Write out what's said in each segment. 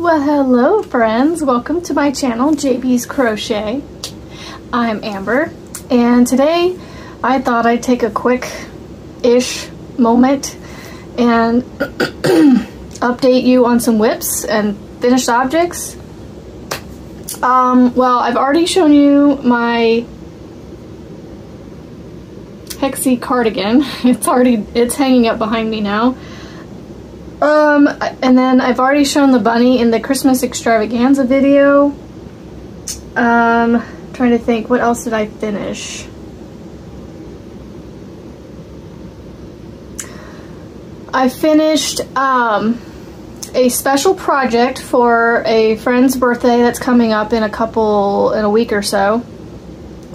Well, hello friends, welcome to my channel, JB's Crochet. I'm Amber, and today I thought I'd take a quick-ish moment and update you on some whips and finished objects. Well, I've already shown you my Hexie cardigan. It's hanging up behind me now. And then I've already shown the bunny in the Christmas extravaganza video. Trying to think, what else did I finish? I finished, a special project for a friend's birthday that's coming up in a week or so.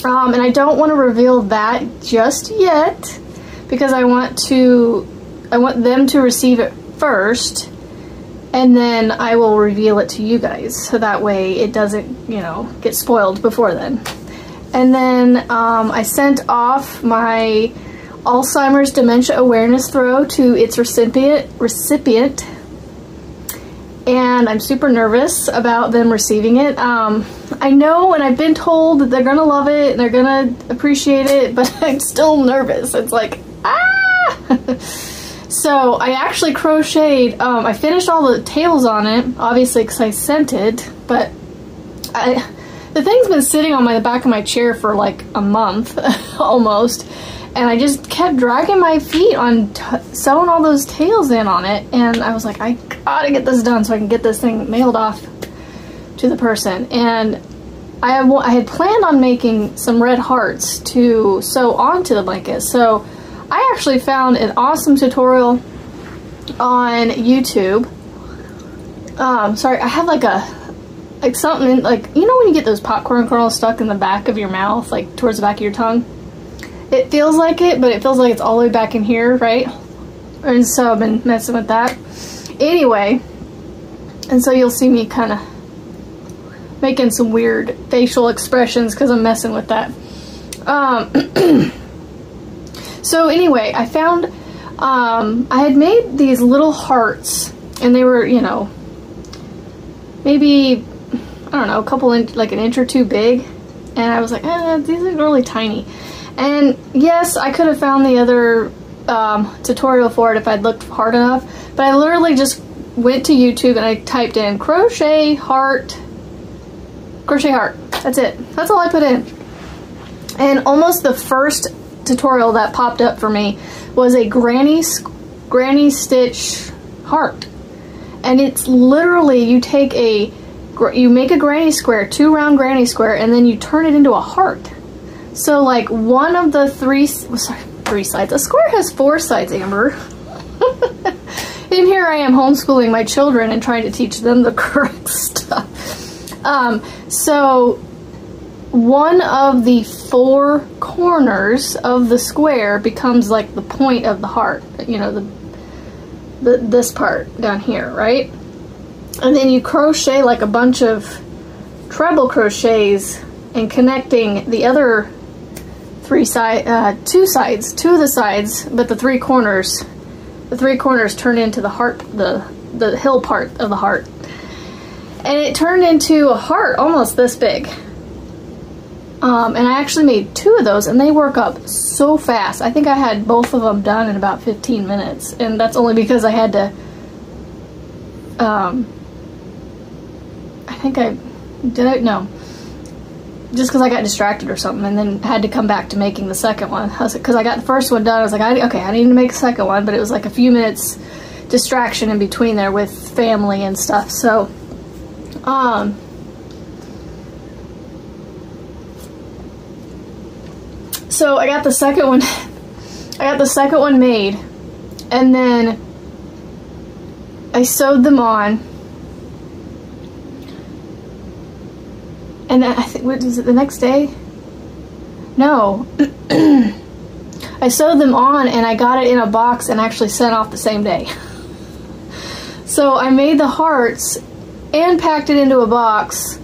And I don't want to reveal that just yet because I want them to receive it first, and then I will reveal it to you guys so that way it doesn't, you know, get spoiled before then. And then I sent off my Alzheimer's Dementia Awareness Throw to its recipient, and I'm super nervous about them receiving it. I know, and I've been told that they're gonna love it and they're gonna appreciate it, but I'm still nervous. It's like, ah! So I actually crocheted, I finished all the tails on it, obviously because I sent it, but the thing's been sitting on the back of my chair for like a month, almost, and I just kept dragging my feet on sewing all those tails in on it, and I was like, I gotta get this done so I can get this thing mailed off to the person. And I had planned on making some red hearts to sew onto the blanket, so I actually found an awesome tutorial on YouTube. Sorry, I have like something, like, you know when you get those popcorn kernels stuck in the back of your mouth, like towards the back of your tongue? It feels like it, but it feels like it's all the way back in here, right? And so I've been messing with that. Anyway, and so you'll see me kind of making some weird facial expressions because I'm messing with that. So anyway, I found, I had made these little hearts, and they were, you know, maybe, I don't know, a couple like an inch or two big, and I was like, these are really tiny. And yes, I could have found the other tutorial for it if I'd looked hard enough, but I literally just went to YouTube and I typed in crochet heart, that's it. That's all I put in. And almost the first tutorial that popped up for me was a granny stitch heart, and it's literally you make a granny square, 2 round granny square, and then you turn it into a heart. So like one of the three sides, a square has 4 sides, Amber. And here I am homeschooling my children and trying to teach them the correct stuff. So one of the 4 corners of the square becomes like the point of the heart, you know, this part down here, right? And then you crochet like a bunch of treble crochets and connecting the other 2 of the sides, but the 3 corners turn into the heart, the hill part of the heart. And it turned into a heart almost this big. And I actually made 2 of those, and they work up so fast. I think I had both of them done in about 15 minutes, and that's only because I had to, just because I got distracted or something, and then had to come back to making the second one. Because I got the first one done, I was like, okay, I need to make a second one, but it was like a few minutes distraction in between there with family and stuff, so, so I got the second one made, and then I sewed them on, and I think, what was it, the next day? No. I sewed them on and I got it in a box and actually sent off the same day. So I made the hearts and packed it into a box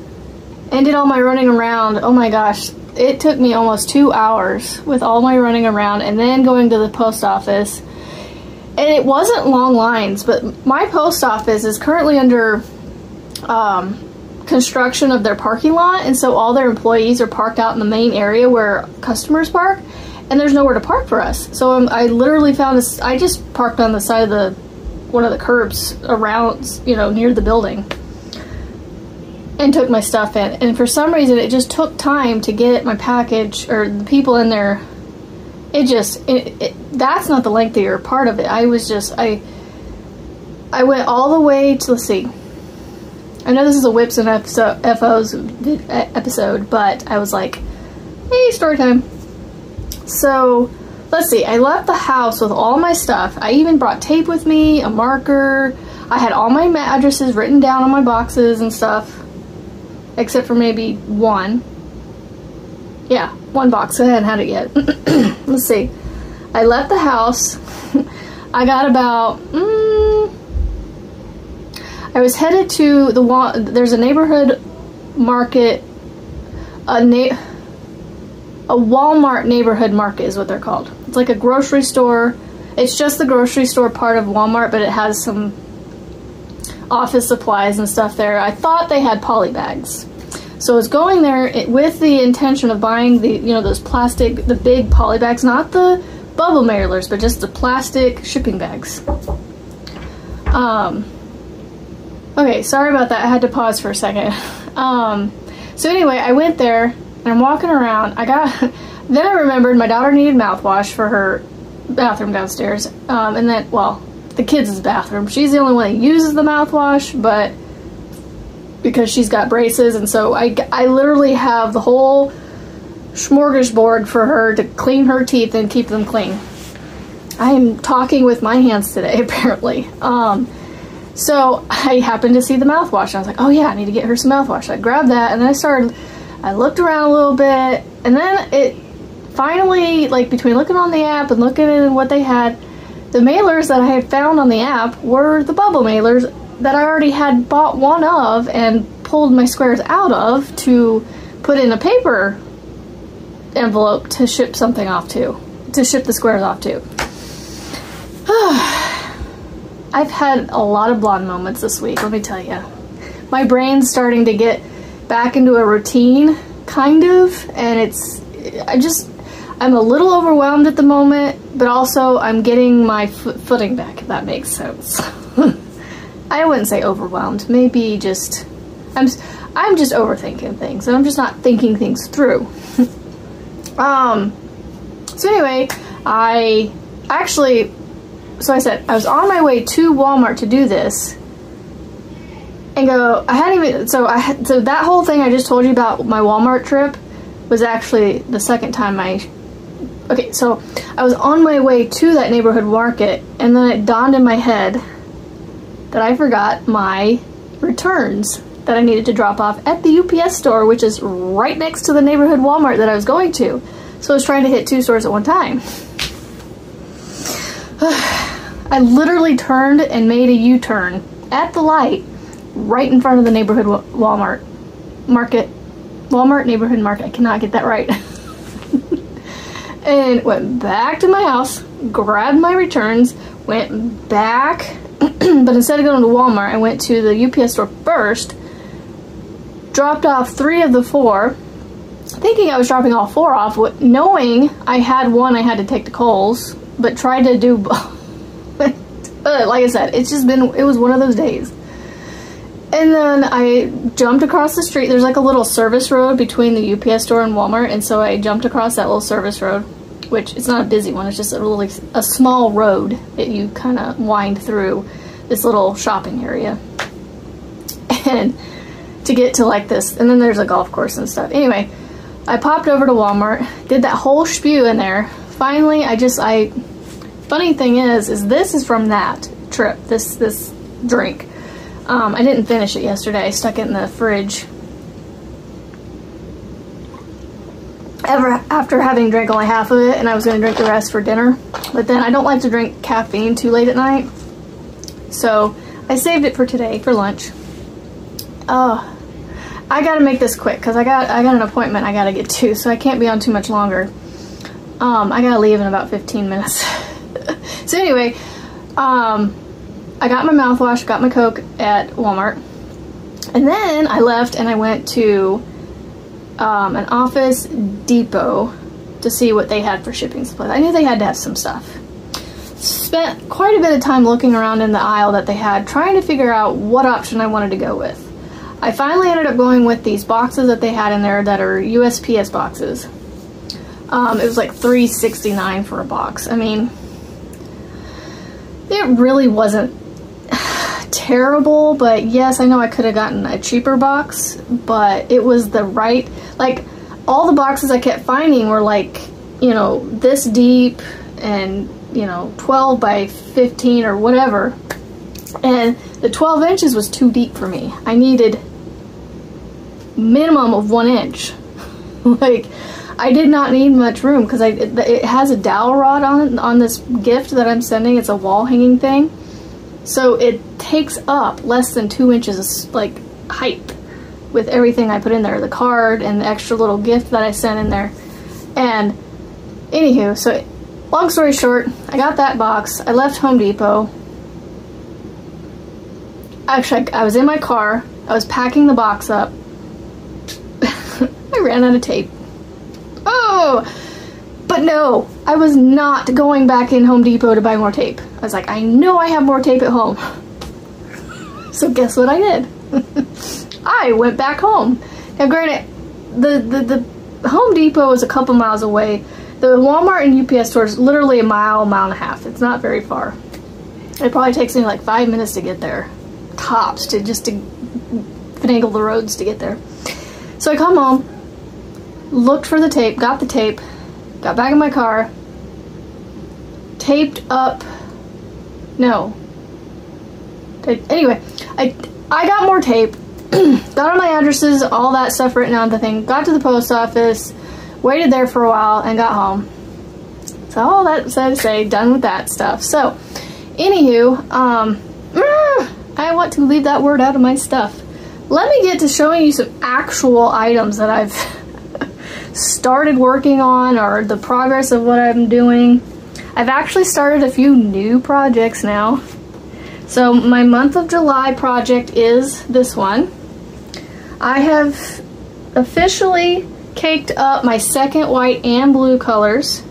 and did all my running around. Oh my gosh. It took me almost 2 hours with all my running around and then going to the post office. And it wasn't long lines, but my post office is currently under construction of their parking lot, and so all their employees are parked out in the main area where customers park, and there's nowhere to park for us. So I literally found this. I just parked on the side of one of the curbs around, you know, near the building, and took my stuff in. And for some reason, it just took time to get my package or the people in there. That's not the lengthier part of it. I went all the way to, let's see, I know this is a Whips and FOs episode, but I was like, hey, story time. So, let's see, I left the house with all my stuff. I even brought tape with me, a marker. I had all my addresses written down on my boxes and stuff, except for maybe one. Yeah, one box. I hadn't had it yet. Let's see. I left the house. I got about... I was headed to there's a neighborhood market, a Walmart neighborhood market is what they're called. It's like a grocery store. It's just the grocery store part of Walmart, but it has some office supplies and stuff there. I thought they had poly bags. So I was going there with the intention of buying those plastic, the big poly bags, not the bubble mailers, but just the plastic shipping bags. Okay, sorry about that. I had to pause for a second. So anyway, I went there and I'm walking around. Then I remembered my daughter needed mouthwash for her bathroom downstairs. And then, well, the kids' bathroom. She's the only one that uses the mouthwash, but because she's got braces, and so I literally have the whole smorgasbord for her to clean her teeth and keep them clean. I am talking with my hands today, apparently. So I happened to see the mouthwash, and I was like, oh yeah, I need to get her some mouthwash. I grabbed that, and then I looked around a little bit, and then it finally, like, between looking on the app and looking at what they had, the mailers that I had found on the app were the bubble mailers that I already had bought one of and pulled my squares out of to put in a paper envelope to ship something off to ship the squares off to. I've had a lot of blonde moments this week, let me tell you. My brain's starting to get back into a routine, kind of, and I'm a little overwhelmed at the moment, but also I'm getting my footing back, if that makes sense. I wouldn't say overwhelmed, maybe just, I'm just overthinking things, and I'm just not thinking things through. So anyway, so I said, I was on my way to Walmart to do this, and so that whole thing I just told you about my Walmart trip was actually the second time okay, so I was on my way to that neighborhood market, and then it dawned in my head that I forgot my returns that I needed to drop off at the UPS store, which is right next to the neighborhood Walmart that I was going to. So I was trying to hit 2 stores at one time. I literally turned and made a U-turn at the light right in front of the neighborhood Walmart neighborhood market. I cannot get that right. And went back to my house, grabbed my returns, went back, but instead of going to Walmart, I went to the UPS store first, dropped off 3 of the 4, thinking I was dropping all 4 off, knowing I had one I had to take to Kohl's, but tried to do like I said, it was one of those days. And then I jumped across the street. There's like a little service road between the UPS store and Walmart, and so I jumped across that little service road, which it's not a busy one, it's just a small road that you kind of wind through this little shopping area. And to get to like this, and then there's a golf course and stuff. Anyway, I popped over to Walmart, did that whole spew in there. Finally, funny thing is this is from that trip, this drink. I didn't finish it yesterday. I stuck it in the fridge. After having drank only half of it, and I was going to drink the rest for dinner. But then I don't like to drink caffeine too late at night. So I saved it for today for lunch. I got to make this quick because I got an appointment I got to get to, so I can't be on too much longer. I got to leave in about 15 minutes. So anyway, I got my mouthwash, got my Coke at Walmart, And then I left and I went to an Office Depot to see what they had for shipping supplies. I knew they had to have some stuff. Spent quite a bit of time looking around in the aisle that they had, trying to figure out what option I wanted to go with. I finally ended up going with these boxes that they had in there that are USPS boxes. It was like $3.69 for a box. I mean, it really wasn't terrible, but yes, I know I could have gotten a cheaper box, but it was the right, like, all the boxes I kept finding were like, you know, this deep and, you know, 12 by 15 or whatever, and the 12 inches was too deep for me. I needed minimum of 1 inch. Like, I did not need much room because it has a dowel rod on it, on this gift that I'm sending. It's a wall hanging thing, so it takes up less than 2 inches like height with everything I put in there, the card and the extra little gift that I sent in there. And anywho, so long story short, I got that box. I left Home Depot. Actually, I was in my car. I was packing the box up. I ran out of tape. Oh! But no, I was not going back in Home Depot to buy more tape. I was like, I know I have more tape at home. So guess what I did? I went back home. Now granted, the Home Depot is a couple miles away. The Walmart and UPS store is literally a mile and a half. It's not very far. It probably takes me like 5 minutes to get there. Tops, to finagle the roads to get there. So I come home, looked for the tape, got the tape, got back in my car, taped up, no. Anyway, I got more tape, got all my addresses, all that stuff written on the thing, got to the post office, waited there for a while, and got home. So all that said to say, done with that stuff. So, anywho, I want to leave that word out of my stuff. Let me get to showing you some actual items that I've started working on, or the progress of what I'm doing. I've actually started a few new projects now. So my month of July project is this one. I have officially caked up my second white and blue colors.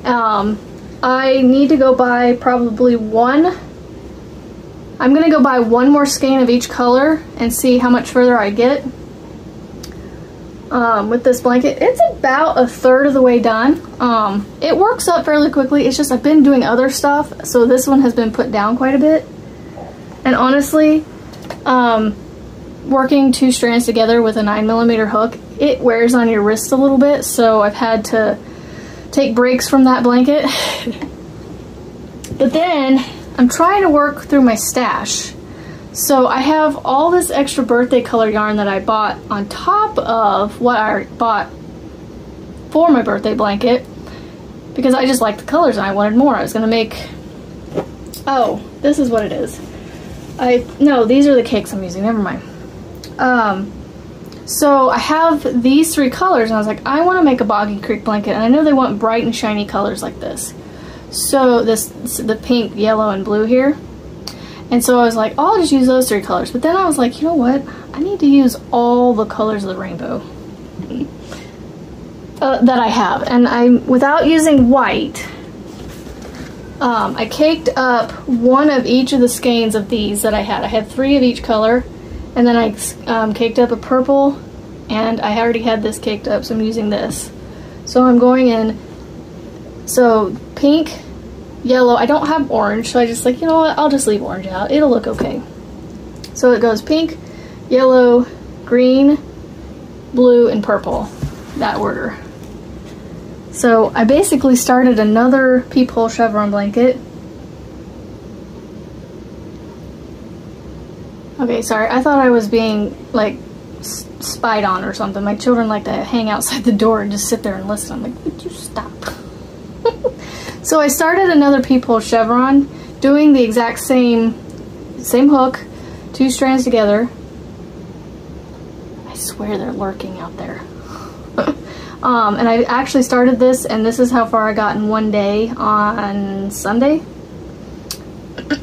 I need to go buy probably one. I'm going to go buy one more skein of each color and see how much further I get with this blanket. It's about a third of the way done. It works up fairly quickly. It's just I've been doing other stuff, so this one has been put down quite a bit. And honestly, working 2 strands together with a 9mm hook, it wears on your wrist a little bit, so I've had to take breaks from that blanket. But then I'm trying to work through my stash. So I have all this extra birthday color yarn that I bought on top of what I bought for my birthday blanket, because I just liked the colors and I wanted more. I was gonna make, oh, this is what it is. No, these are the cakes I'm using, never mind. So I have these 3 colors and I was like, I want to make a Boggy Creek blanket, and I know they want bright and shiny colors like this. So the pink, yellow, and blue here. And so I was like, oh, I'll just use those 3 colors. But then I was like, you know what? I need to use all the colors of the rainbow that I have. And without using white, I caked up one of each of the skeins of these that I had. I had 3 of each color. And then I caked up a purple, and I already had this caked up, so I'm using this. So I'm going in, so pink, yellow. I don't have orange, so I just like, you know what, I'll just leave orange out. It'll look okay. So it goes pink, yellow, green, blue, and purple. That order. So I basically started another peephole chevron blanket. Okay, sorry, I thought I was being, like, spied on or something. My children like to hang outside the door and just sit there and listen. I'm like, would you stop? So I started another peephole chevron, doing the exact same hook, 2 strands together. I swear they're lurking out there. And I actually started this, and this is how far I got in one day on Sunday.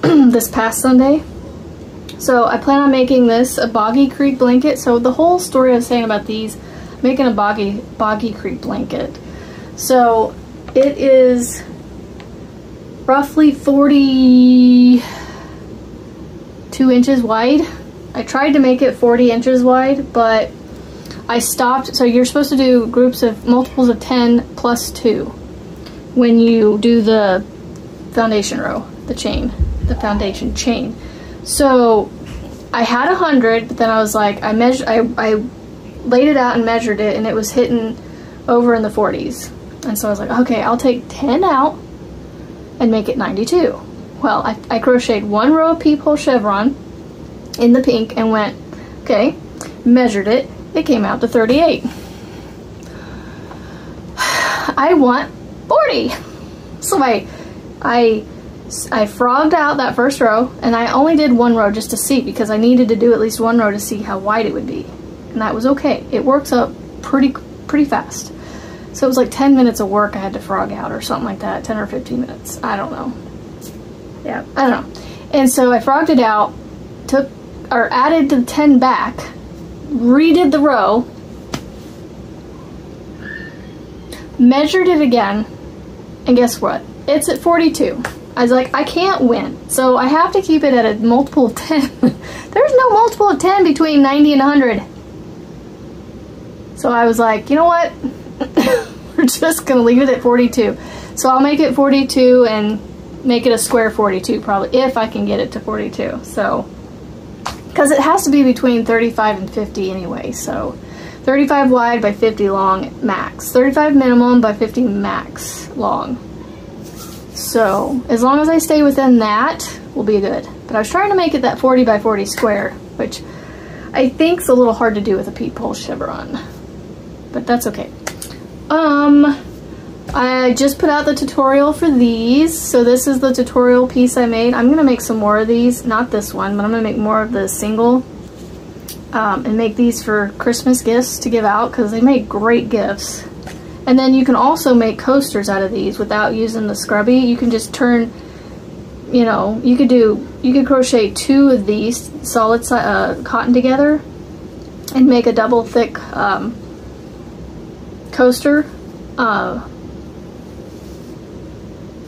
This past Sunday. So I plan on making this a Boggy Creek blanket. So the whole story I was saying about these, making a Boggy Creek blanket. So it is roughly 42 inches wide. I tried to make it 40 inches wide, but I stopped. So you're supposed to do groups of multiples of 10 plus 2 when you do the foundation row, the foundation chain. So I had 100, but then I was like, I laid it out and measured it, and it was hitting over in the 40s. And so I was like, okay, I'll take 10 out and make it 92. Well, I crocheted 1 row of peephole chevron in the pink and went, okay, measured it. It came out to 38. I want 40. So I frogged out that first row, and I only did 1 row just to see, because I needed to do at least 1 row to see how wide it would be. And that was okay. It works up pretty fast. So it was like 10 minutes of work I had to frog out or something like that, 10 or 15 minutes. I don't know. Yeah, I don't know. And so I frogged it out, added the 10 back, redid the row, measured it again, and guess what? It's at 42. I was like, I can't win, so I have to keep it at a multiple of 10. There's no multiple of 10 between 90 and 100. So I was like, you know what? We're just gonna leave it at 42. So I'll make it 42 and make it a square 42 probably, if I can get it to 42. So, because it has to be between 35 and 50 anyway, so 35 wide by 50 long max, 35 minimum by 50 max long. So as long as I stay within that, we'll be good. But I was trying to make it that 40 by 40 square, which I think's a little hard to do with a peephole chevron, but that's okay. I just put out the tutorial for these. So this is the tutorial piece I made. I'm gonna make some more of these, not this one, but I'm gonna make more of the single and make these for Christmas gifts to give out, because they make great gifts. And then you can also make coasters out of these without using the scrubby. You can just turn, you know, you could crochet 2 of these solid cotton together and make a double thick coaster.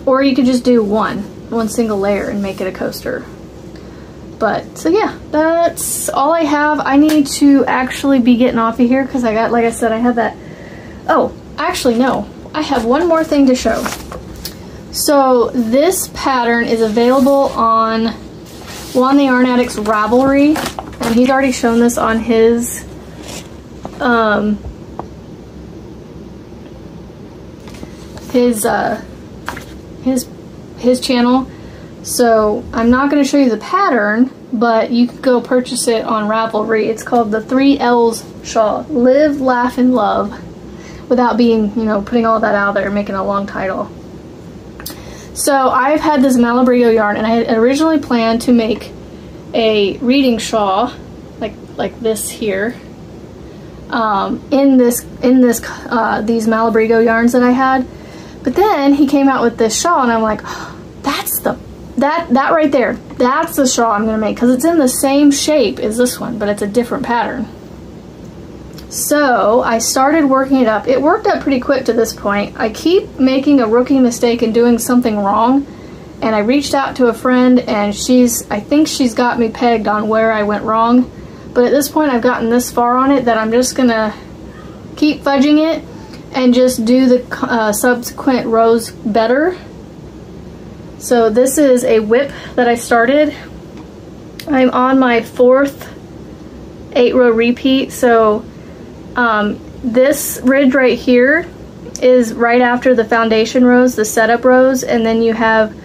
Or you could just do one single layer and make it a coaster. But, so yeah, that's all I have. I need to actually be getting off of here, because I got, like I said, I had that. Oh, actually no, I have one more thing to show. So this pattern is available on Juan the Yarn Addict's Ravelry, and he's already shown this on his his channel. So I'm not going to show you the pattern, but you can go purchase it on Ravelry. It's called the 3 L's Shawl. Live, Laugh, and Love. Without being, you know, putting all that out there and making a long title. So I've had this Malabrigo yarn, and I had originally planned to make a reading shawl like this here. In these Malabrigo yarns that I had. But then he came out with this shawl, and I'm like, oh, that right there, that's the shawl I'm gonna make, because it's in the same shape as this one, but it's a different pattern. So I started working it up. It worked up pretty quick to this point. I keep making a rookie mistake and doing something wrong, and I reached out to a friend, and I think she's got me pegged on where I went wrong. But at this point I've gotten this far on it that I'm just gonna keep fudging it and just do the subsequent rows better. So this is a whip that I started. I'm on my 4th 8-row repeat. So this ridge right here is right after the foundation rows, the setup rows, and then you have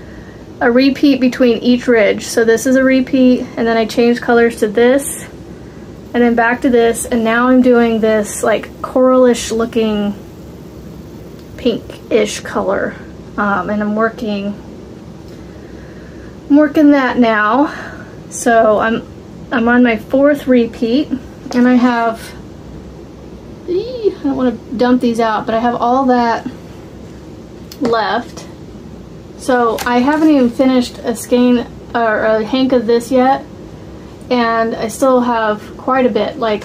a repeat between each ridge. So this is a repeat, and then I changed colors to this, and then back to this, and now I'm doing this like coralish looking pink-ish color, and I'm working that now. So I'm on my 4th repeat, and I have, I don't want to dump these out, but I have all that left. So I haven't even finished a skein or a hank of this yet, and I still have quite a bit. Like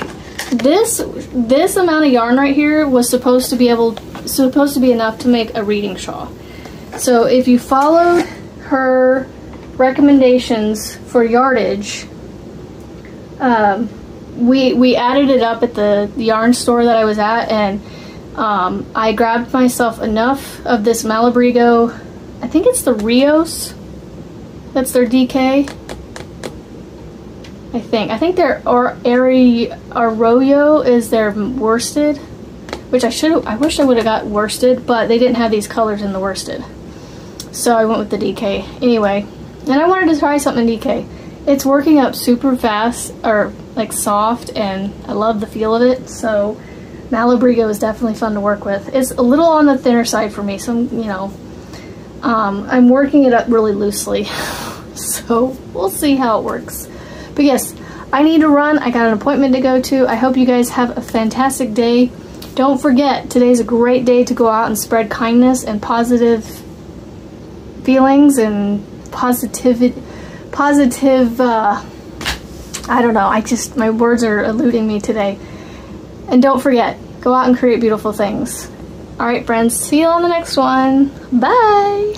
this amount of yarn right here was supposed to be enough to make a reading shawl. So if you followed her recommendations for yardage, we added it up at the yarn store that I was at, and I grabbed myself enough of this Malabrigo. I think it's the Rios. That's their DK. I think their Arroyo is their worsted, which I wish I would have got worsted, but they didn't have these colors in the worsted, so I went with the DK anyway. And I wanted to try something in DK. It's working up super fast, or like soft, and I love the feel of it. So Malabrigo is definitely fun to work with. It's a little on the thinner side for me, so you know, I'm working it up really loosely. So we'll see how it works. But yes, I need to run. I got an appointment to go to. I hope you guys have a fantastic day. Don't forget, today's a great day to go out and spread kindness and positive feelings and positive, I don't know, my words are eluding me today. And don't forget, go out and create beautiful things. Alright friends, see you on the next one. Bye!